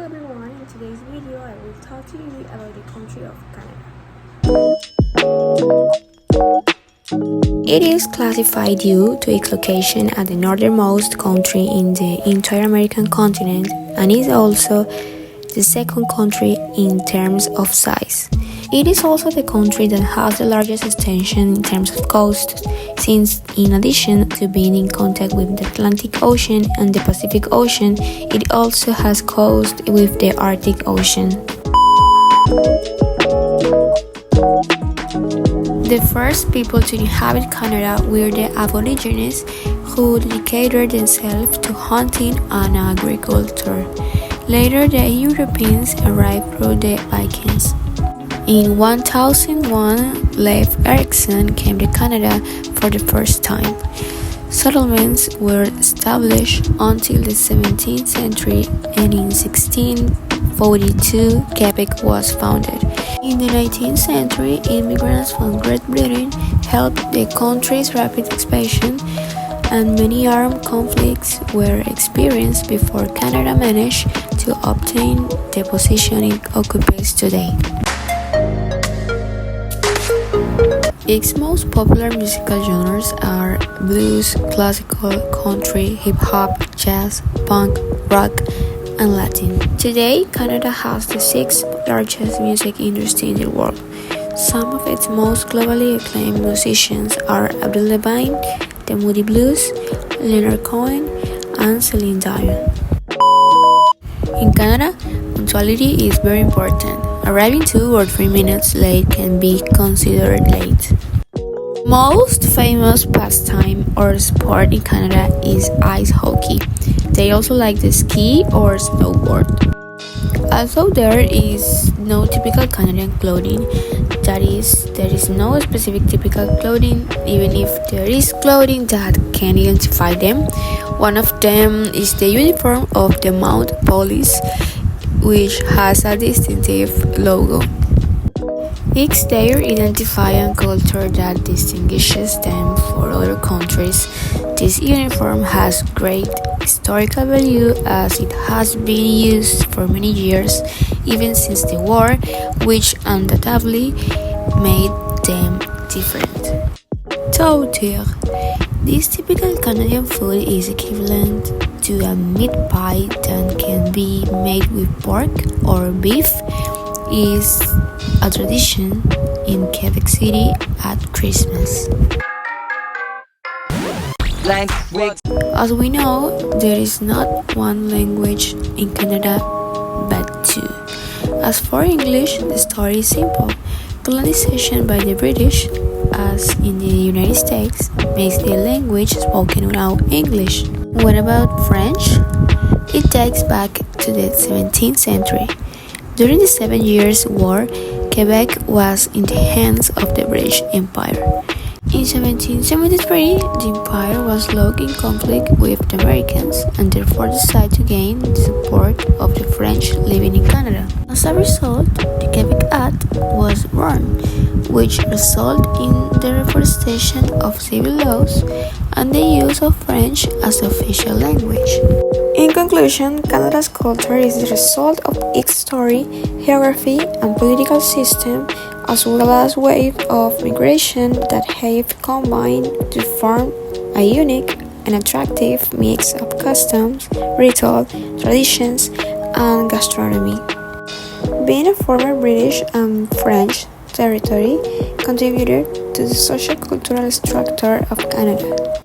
everyone, in today's video I will talk to you about the country of Canada. It is classified due to its location as the northernmost country in the entire American continent and is also the second country in terms of size. It is also the country that has the largest extension in terms of coast, since in addition to being in contact with the Atlantic Ocean and the Pacific Ocean, it also has coast with the Arctic Ocean. The first people to inhabit Canada were the Aborigines, who dedicated themselves to hunting and agriculture. Later, the Europeans arrived through the Vikings. In 1001, Leif Erikson came to Canada for the first time. Settlements were established until the 17th century, and in 1642, Quebec was founded. In the 19th century, immigrants from Great Britain helped the country's rapid expansion, and many armed conflicts were experienced before Canada managed to obtain the position it occupies today. Its most popular musical genres are blues, classical, country, hip-hop, jazz, punk, rock, and Latin. Today, Canada has the sixth largest music industry in the world. Some of its most globally acclaimed musicians are Avril Lavigne, the Moody Blues, Leonard Cohen, and Celine Dion. In Canada, punctuality is very important. Arriving 2 or 3 minutes late can be considered late. Most famous pastime or sport in Canada is ice hockey. They also like to ski or snowboard. Although there is no typical Canadian clothing, that is, there is no specific typical clothing, even if there is clothing that can identify them. One of them is the uniform of the Mounted Police, which has a distinctive logo. It's their identifying culture that distinguishes them from other countries. This uniform has great historical value as it has been used for many years, even since the war, which undoubtedly made them different. Toaster. This typical Canadian food is equivalent to a meat pie that can be made with pork or beef. Is a tradition in Quebec City at Christmas. As we know, there is not one language in Canada but two. As for English, the story is simple. Colonization by the British, as in the United States, makes the language spoken now English. What about French? It dates back to the 17th century. During the 7 Years' War, Quebec was in the hands of the British Empire. In 1773, the empire was locked in conflict with the Americans and therefore decided to gain the support of the French living in Canada. As a result, the Quebec Act was born, which resulted in the reforestation of civil laws and the use of French as official language. In conclusion, Canada's culture is the result of its story, geography, and political system, as well as waves of migration that have combined to form a unique and attractive mix of customs, rituals, traditions, and gastronomy. Being a former British and French territory contributed to the social-cultural structure of Canada.